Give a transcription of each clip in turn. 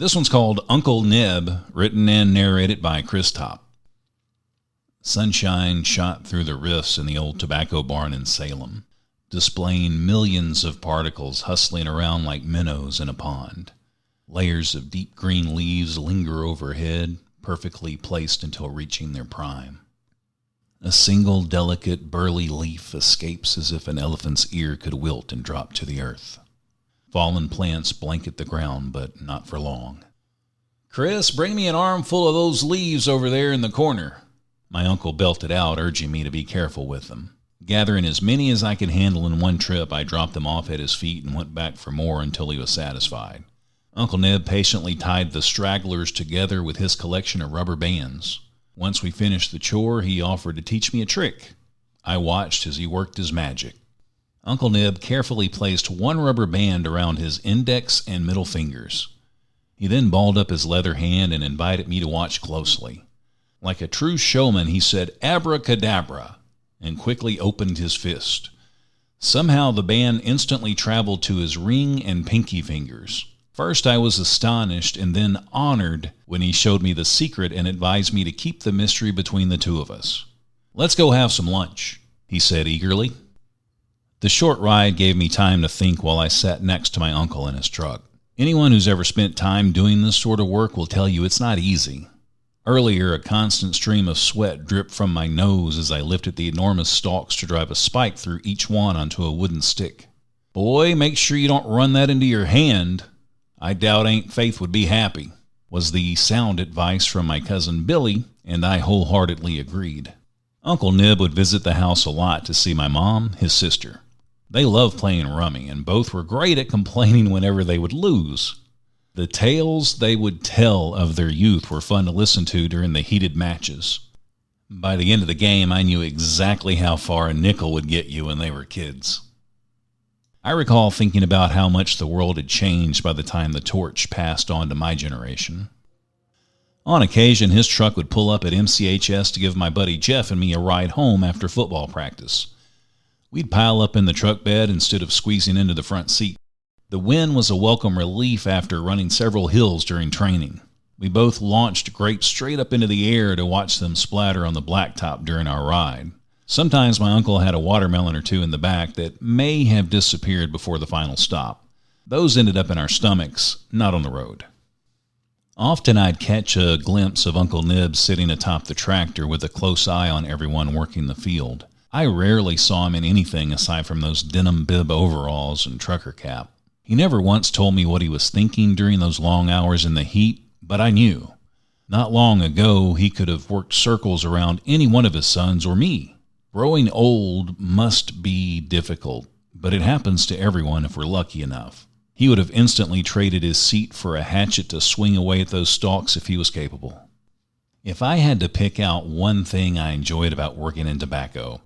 This one's called Uncle Neb, written and narrated by Chris Top. Sunshine shot through the rifts in the old tobacco barn in Salem, displaying millions of particles hustling around like minnows in a pond. Layers of deep green leaves linger overhead, perfectly placed until reaching their prime. A single delicate burley leaf escapes as if an elephant's ear could wilt and drop to the earth. Fallen plants blanket the ground, but not for long. "Chris, bring me an armful of those leaves over there in the corner," my uncle belted out, urging me to be careful with them. Gathering as many as I could handle in one trip, I dropped them off at his feet and went back for more until he was satisfied. Uncle Neb patiently tied the stragglers together with his collection of rubber bands. Once we finished the chore, he offered to teach me a trick. I watched as he worked his magic. Uncle Neb carefully placed one rubber band around his index and middle fingers. He then balled up his leather hand and invited me to watch closely. Like a true showman, he said "abracadabra" and quickly opened his fist. Somehow the band instantly traveled to his ring and pinky fingers. First I was astonished and then honored when he showed me the secret and advised me to keep the mystery between the two of us. "Let's go have some lunch," he said eagerly. The short ride gave me time to think while I sat next to my uncle in his truck. Anyone who's ever spent time doing this sort of work will tell you it's not easy. Earlier, a constant stream of sweat dripped from my nose as I lifted the enormous stalks to drive a spike through each one onto a wooden stick. "Boy, make sure you don't run that into your hand. I doubt Aunt Faith would be happy," was the sound advice from my cousin Billy, and I wholeheartedly agreed. Uncle Nib would visit the house a lot to see my mom, his sister. They loved playing rummy, and both were great at complaining whenever they would lose. The tales they would tell of their youth were fun to listen to during the heated matches. By the end of the game, I knew exactly how far a nickel would get you when they were kids. I recall thinking about how much the world had changed by the time the torch passed on to my generation. On occasion, his truck would pull up at MCHS to give my buddy Jeff and me a ride home after football practice. We'd pile up in the truck bed instead of squeezing into the front seat. The wind was a welcome relief after running several hills during training. We both launched grapes straight up into the air to watch them splatter on the blacktop during our ride. Sometimes my uncle had a watermelon or two in the back that may have disappeared before the final stop. Those ended up in our stomachs, not on the road. Often I'd catch a glimpse of Uncle Nib sitting atop the tractor with a close eye on everyone working the field. I rarely saw him in anything aside from those denim bib overalls and trucker cap. He never once told me what he was thinking during those long hours in the heat, but I knew. Not long ago, he could have worked circles around any one of his sons or me. Growing old must be difficult, but it happens to everyone if we're lucky enough. He would have instantly traded his seat for a hatchet to swing away at those stalks if he was capable. If I had to pick out one thing I enjoyed about working in tobacco,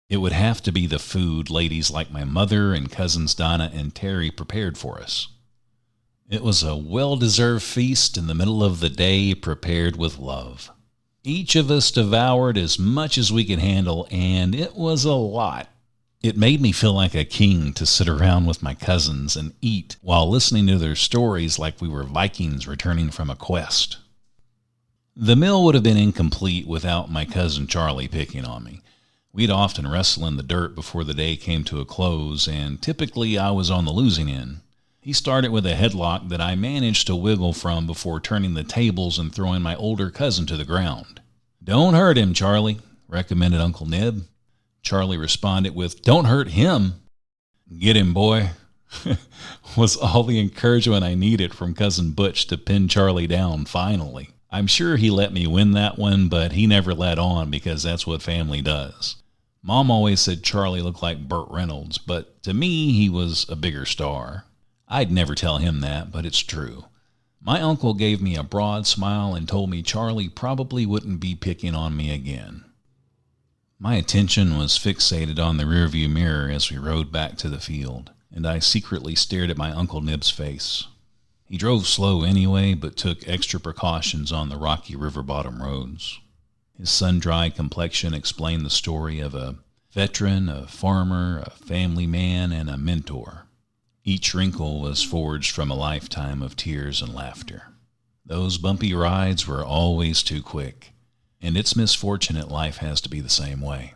it would have to be the food ladies like my mother and cousins Donna and Terry prepared for us. It was a well-deserved feast in the middle of the day prepared with love. Each of us devoured as much as we could handle, and it was a lot. It made me feel like a king to sit around with my cousins and eat while listening to their stories like we were Vikings returning from a quest. The meal would have been incomplete without my cousin Charlie picking on me. We'd often wrestle in the dirt before the day came to a close, and typically I was on the losing end. He started with a headlock that I managed to wiggle from before turning the tables and throwing my older cousin to the ground. "Don't hurt him, Charlie," recommended Uncle Nib. Charlie responded with, "Don't hurt him." "Get him, boy," was all the encouragement I needed from Cousin Butch to pin Charlie down finally. I'm sure he let me win that one, but he never let on because that's what family does. Mom always said Charlie looked like Burt Reynolds, but to me, he was a bigger star. I'd never tell him that, but it's true. My uncle gave me a broad smile and told me Charlie probably wouldn't be picking on me again. My attention was fixated on the rearview mirror as we rode back to the field, and I secretly stared at my Uncle Nib's face. He drove slow anyway, but took extra precautions on the rocky river bottom roads. His sun-dried complexion explained the story of a veteran, a farmer, a family man, and a mentor. Each wrinkle was forged from a lifetime of tears and laughter. Those bumpy rides were always too quick, and it's misfortunate life has to be the same way.